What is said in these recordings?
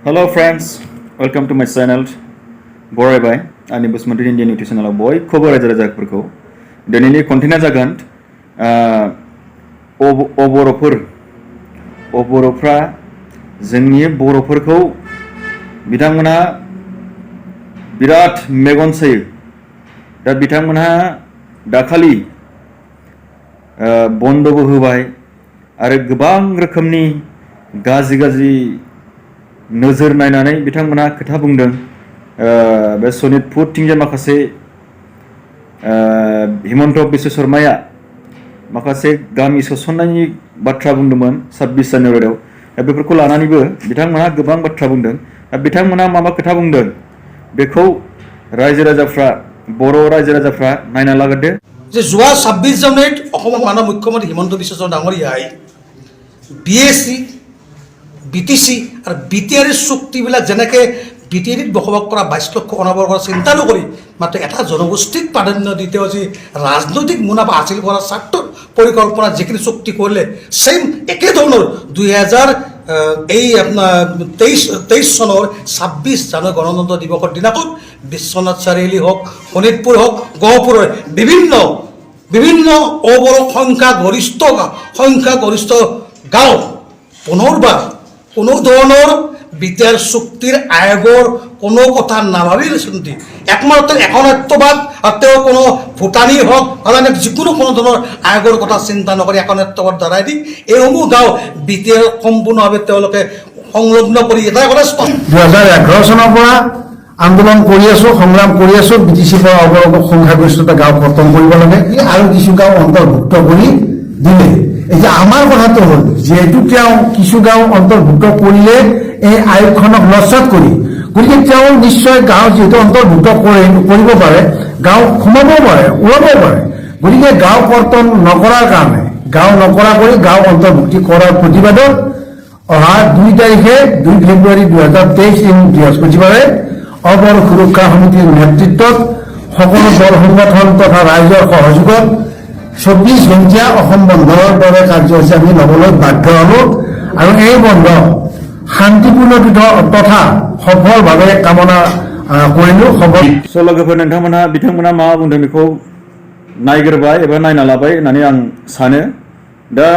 Hello friends, welcome to my channel. Borai bai ani Basmati Indian Nutritional boy खबर रायजो राजाफोरखौ दिनैनि कन्टेन्टआ जागोन अबर'फ्रा जोंनि बर'फोरखौ बिथांमोनहा बिराद मेगन सायो दा बिथांमोनहा दाखालि बन्दबो होबाय आरो गोबां रोखोमनि गाज्रि नोजोर नायनानै बिथांमोनहा खोथा बुंदों बे सनितपुरथिंजाय माखासे हिमन्त बिश्व शर्माया माखासे गामि सोसननायनि बाथ्रा बुंदोंमोन 26 जानुवारियाव दा बेफोरखौ लानानैबो बिथांमोनहा गोबां बाथ्रा बुंदों दा बिथांमोनहा मा खोथा बुंदों बेखौ रायजो राजाफ्रा बर' रायजो राजाफ्रा नायना लागोदो যে যোৱা 26 জানুৱাৰীত অসমৰ মাননীয় মুখ্যমন্ত্ৰী হিমন্ত বিশ্ব শৰ্মা ডাঙৰীয়াই বিএসি বিটিসি আৰু বিটিআৰ চুক্তিবিলাক যেনেকৈ বিটিআৰত বসবাস কৰা 22 লক্ষ অনাবৰ কৰা চিন্তা নকৰি মাত্ৰ এটা জনগোষ্ঠীক প্ৰাধান্য দি তেওঁ যি ৰাজনৈতিক মুনাফা হাসিল কৰাৰ স্বাৰ্থত পৰিকল্পনা যিখিনি চুক্তি কৰিলে সেম একে ধৰণৰ 2023 চনৰ 26 জানুৱাৰী গণতন্ত্ৰ দিৱসৰ দিনাখন বিশ্বনাথ চাৰিআলি হওক শোণিতপুৰ হওক গহপুৰৰ বিভিন্ন অবড়ো সংখ্যাগৰিষ্ঠ গাঁও পুনৰবাৰ কোনো ধৰণৰ বিটিআৰ চুক্তিৰ আয়োগৰ কোনো কথা নাভাবি শুনি একমাত্ৰ একনাত্মবাদ আৰু তেওঁ কোনো ভূটানী হওক মানে যিকোনো কোনো ধৰণৰ আয়োগৰ কথা চিন্তা নকৰি একনাত্মবাদ দ্বাৰাই দি এইসমূহ গাঁও বিটিআৰ সম্পূৰ্ণভাৱে তেওঁলোকে সংলগ্ন কৰি এটা কথা 2011 চনৰ পৰা আন্দোলন কৰি আছো সংগ্ৰাম কৰি আছো বিটিচিৰ পৰা অবৰক সংখ্যাগৰিষ্ঠতা গাঁও কৰ্তন কৰিব লাগে আৰু কিছু গাঁও অন্তৰ্ভুক্ত কৰি দিলে এতিয়া আমাৰ কথাটো হ'ল যেহেতু তেওঁ কিছু গাঁও অন্তৰ্ভুক্ত কৰিলে এই আয়োগখনক নস্বাত কৰি গতিকে তেওঁ নিশ্চয় গাঁও যেহেতু অন্তৰ্ভুক্ত কৰিব পাৰে গাঁও সোমাব পাৰে ওলাব পাৰে গতিকে গাঁও কৰ্তন নকৰাৰ কাৰণে গাঁও নকৰা কৰি গাঁও অন্তৰ্ভুক্তি কৰাৰ প্ৰতিবাদত অহা 2 তাৰিখে 2 ফেব্ৰুৱাৰী 2023 বৃহস্পতিবাৰে অবড়ো সুৰক্ষা সমিতিৰ নেতৃত্বত সকলো দল সংগঠন তথা ৰাইজৰ সহযোগত 24 ঘণ্টীয়া অসম বন্ধৰ দৰে কাৰ্যসূচী আমি ল'বলৈ বাধ্য হ'লো আৰু এই বন্ধ শান্তিপূৰ্ণ তথা সফলভাৱে কামনা কৰিলো लोगोफोर बिथांमोना मा बुंदों बेखौ नायग्रोबाय एबा नायना लाबाय होननानै आं सानो दा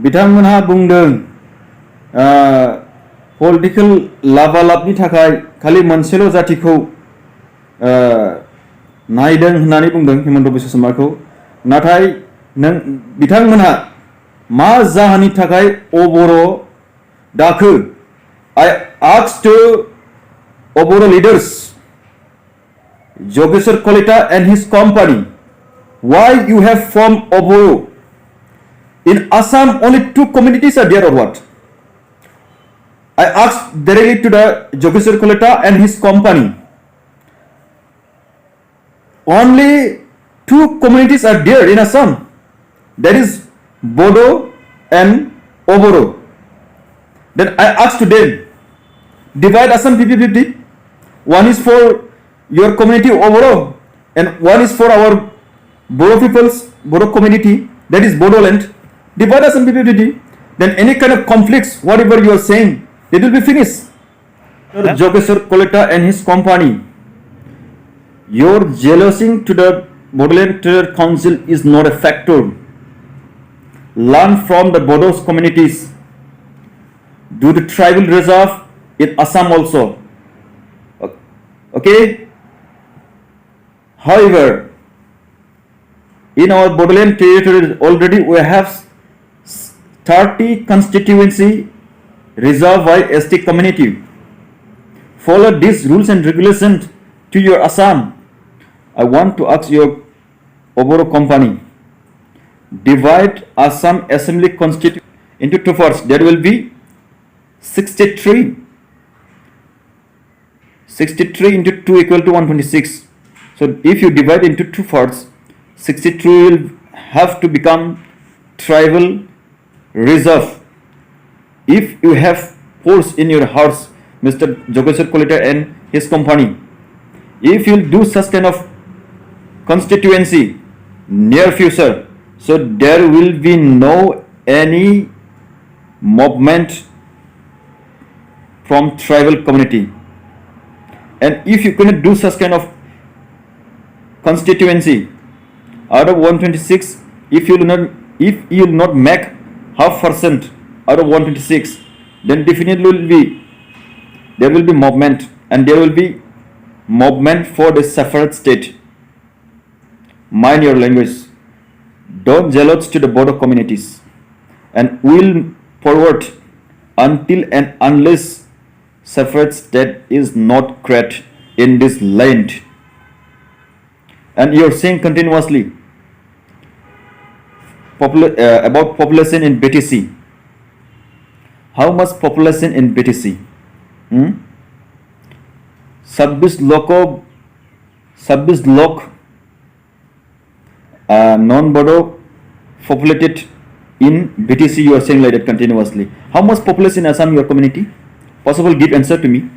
बिथांमोनहा बुंदों पलिटिकल लाभालाभनि थाखाय खालि मोनसेल' जातिखौ नायदों होननानै बुंदों हिमन्त बिश्व शर्माखौ नाथाय बिथांमोनहा मा जाहोननि थाखाय अबरो दाखो I asked Oboro leaders Jogeshwar Kolita and his company why you have formed Oboro in Assam only 2 communities are there or what I asked directly to the Jogeshwar Kolita and his company only 2 communities are there in Assam that is Bodo and Oboro then I asked to them divide Assam 50-50 one is for your community Oboro and one is for our Bodo people's Bodo community that is Bodoland divide Assam 50-50 then any kind of conflicts whatever you are saying it will be finished Jogeshwar Kolita and his company your jealousy to the Bodoland Trade Council is not a factor learn from the Bodo communities do the tribal reserve in Assam also okay however in our Bodoland territory already we have 30 constituency reserved by ST community follow these rules and regulations to your Assam I want to ask your Oboro company divide Assam assembly constituency into 2 parts there will be 63 into 2 equal to 126 so if you divide into 2 parts 63 will have to become tribal reserve if you have force in your hearts Mr. Jogeshwar Kolita and his company if you will do such kind of constituency near future so there will be no any movement from tribal community. And if you cannot do such kind of constituency out of 126, if you will not make half percent out of 126, then definitely there will be movement, and there will be movement for the separate state. Mind your language. Don't jealous to the border communities, and will forward until and unless separate state is not created in this land. And you are saying continuously about population in BTC. How much population in BTC? 26 lakh non-Bodo populated in BTC. You are saying like that continuously. How much population in Assam, your community? Possible, give answer to me,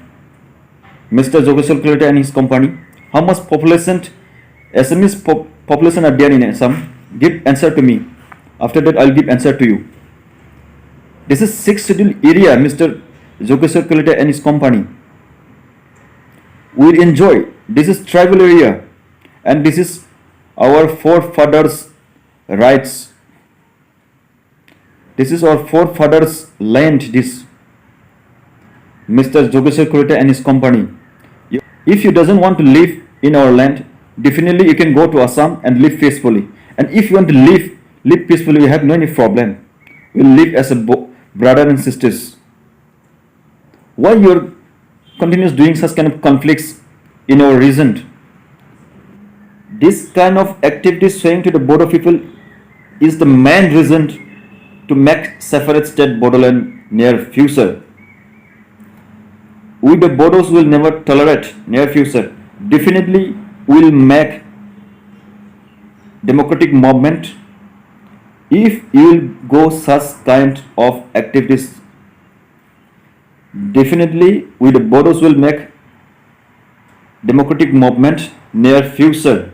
Mr. Jogeshwar Kalita and his company. How much population, Assamese population are there in Assam? Give answer to me. After that, I'll give answer to you. This is 6th schedule area, Mr. Jogeshwar Kalita and his company will enjoy. This is tribal area, and this is our forefathers' rights. This is our forefathers' land. This, Mr. Jogeshwar Kalita and his company. If you doesn't want to live in our land, definitely you can go to Assam and live peacefully. And if you want to live peacefully, we have no any problem. We live as a brother and sisters. Why you're continuous doing such kind of conflicts in our region? This kind of activities showing to the Bodo people is the main reason to make separate state Bodoland near future. We the Bodos will never tolerate near future. Definitely will make democratic movement if you will go such kind of activities. Definitely we the Bodos will make democratic movement near future.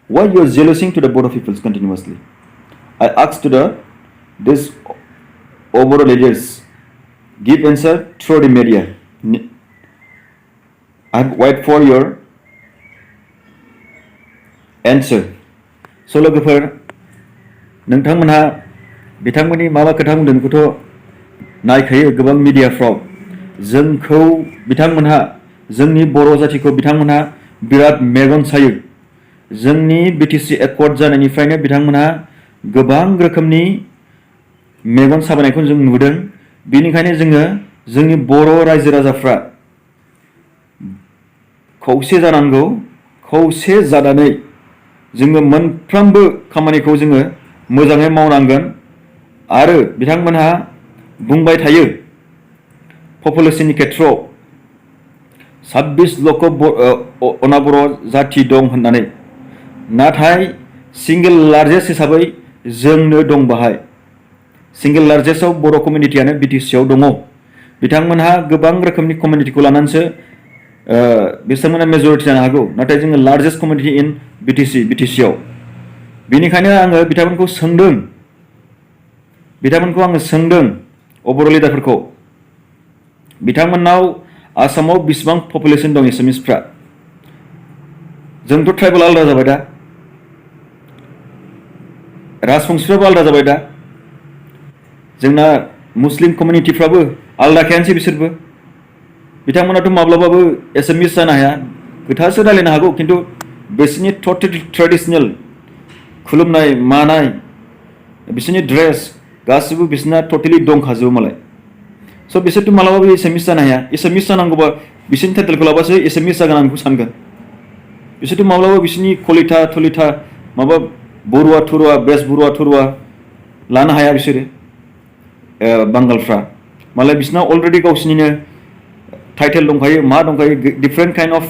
Why you are jealousing to the Bodo peoples continuously? I asked to this Oboro leaders, give answer through the media. I wait for your answer. So लोगोफोर, नोंथांमोनहा बिथांमोननि माबा खोथा बुंदोंखौथ' नायखायो गोबां मिडियाफ्राव। जोंखौ बिथांमोनहा, जोंनि बर' जातिखौ बिथांमोनहा बिराद मेगन सायो। जोंनि BTC एकर्ड जानायनिफ्रायनो बिथांमोनहा गोबां रोखोमनि मेगन साबायनायखौ जों नुदों। बेनिखायनो जोङो जोंनि बर' रायजो राजाफ्रा खौसे जानांगौ। खौसे जानानै जोङो मोनफ्रोमबो खामानिखौ जोङो मोजाङै मावनांगोन। आरो बिथांमोनहा बुंबाय थायो पपुलेशननि खेथ्रआव 26 लाख अनाबर जाति दं होननानै, नाथाय सिंगल लार्जेस्ट हिसाबै जोंनो दं बाहाय। सिंगल लार्जेस्टआव बर' कमिउनिटियानो BTC आव दङ। बिथांमोनहा गोबां रोखोमनि कमिउनिटिखौ लानानैसो बिथांमोना मेजरिटि जानो हागौ, नाथाय जोङो लार्जेस्ट कमिउनिटि इन BTC आव। बेनिखायनो आङो बिथांमोनखौ सोंदों अबर' लिडारफोरखौ, बिथांमोननाव आसामाव बेसेबां पपुलेशन दं एसामिसफ्रा? जोंथ' ट्राइबेल आलादा जाबाय दा, राजबंशिफ्राबो आलादा जाबाय दा, जोंना मुस्लिम कमिउनिटिफ्राबो आलादाखायानोसै बिसोरबो। बिथांमोनाथ' माब्लाबाबो एसामिस जानो हाया। खोथासो रायलायनो हागौ, खिन्थु बिसोरनि टटेल ट्रेडिशनेल खुलुमनाय मानाय, बिसोरनि ड्रेस गासिबो बिसोरना टटेलि दंखाजोबो मालाय। स' बिसोरथ' मालाबाबो एसामिस जानो हाया। एसामिस जानांगौबा बिसोरनि टाइटेलखौ लाबासो एसामिस जागोन आं बेखौ सानगोन। बिसोरथ' माब्लाबा बिसोरनि कलिथा थलिथा माबा बरुवा थुरुवा बेस बरुवा थुरुवा लानो हाया बिसोरो बांगालफ्रा। मालाय बिसोरना अलरेडि गावसिनिनो टाइटेल दंखायो, मा दंखायो, डिफारेन्ट काइन्ड अफ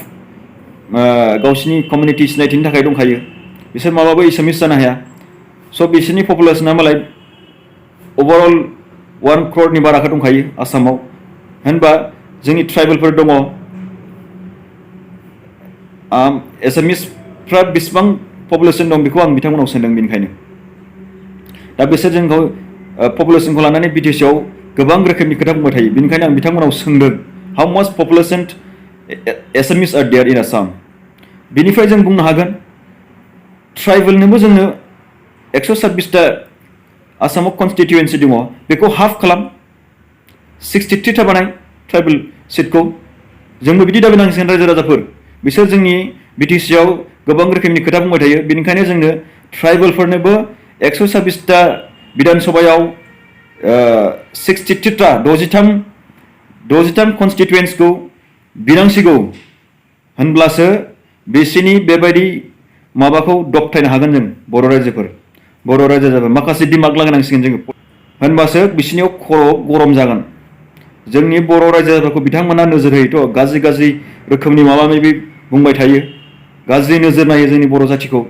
गावसिनि कमिउनिटि सिनायथिनि थाखाय दंखायो। बिसोर माब्लाबा एसामिस जानो हाया। स' बिसोरनि पपुलेशना मालाय ओभारअल 1 crore बाराखौ दंखायो आसामाव। होनबा जोंनि ट्राइबेलफोर दङ, एसामिसफ्रा बेसेबां पपुलेशन दं बेखौ आं बिथांमोनाव सोंदों। बेनिखायनो दा बिसोर जोंखौ पपुलेशनखौ लानानै BTC आव गोबां रोखोमनि खोथा बुंबाय थायो बेनिखायनो आं बिथांमोनाव सोंदों हाउ माच पपुलेशन एसामिस आर देयर इन आसाम बिनिफ्राय जों बुंनो हागोन ट्राइबेलनोबो जोंनो 126टा आसामाव कनस्टिटिउएन्सि दङ बेखौ हाफ खालाम 63टा बानाय ट्राइबेल सिटखौ जोंबो बिदि दाबि नांसिगोन रायजो राजाफोर बिसोर जोंनि बिटिसिआव गोबां रोखोमनि खोथा बुंबाय थायो बेनिखायनो जोंनो ट्राइबेलफोरनोबो 126टा बिधान सभायाव 63टा 63 कनस्टिटिउएन्सखौ बिनांसिगौ होनब्लासो बिसोरनि बेबायदि माबाखौ दबथायनो हागोन जों बर' रायजोफोर माखासे दिमाग लागायनांसिगोन जोङो होनबासो बिसोरनियाव खर' गरम जागोन जोंनि बर' रायजोफोरखौ बिथांमोना नोजोर होयोथ' गाज्रि रोखोमनि माबा माबि बुंबाय थायो गाज्रि नोजोर नायो जोंनि बर' जाथिखौ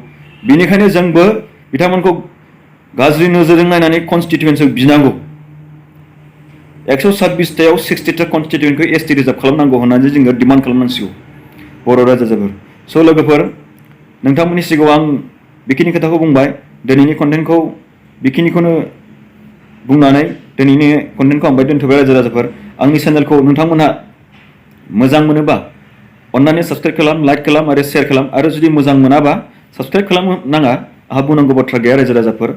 बेनिखायनो जोंबो बिथांमोनखौ गाज्रि नोजोरजों नायनानै कनस्टिटिउएन्सखौ बिनांगौ 126टायाव 60टा कनस्टिटिउएन्टखौ एसटि रिजार्भ खालामनांगौ होननानै जोङो डिमान्ड खालामनांसिगौ बर' रायजोफोर स' लोगोफोर नोंथांमोननि सिगाङाव आं बेखिनि खोथाखौ बुंबाय दिनैनि कन्टेन्टखौ बेखिनिखौनो बुंनानै दिनैनि कन्टेन्टखौ आं बाहाय दोनथ'बाय रायजो राजाफोर आंनि चेनेलखौ नोंथांमोनहा मोजां मोनोबा अन्नानै साबस्क्राइब खालाम लाइक खालाम आरो शेयार खालाम आरो जुदि मोजां मोनाबा साबस्क्राइब खालामनाङा आंहा बुंनांगौ बाथ्रा गैया रायजो राजाफोर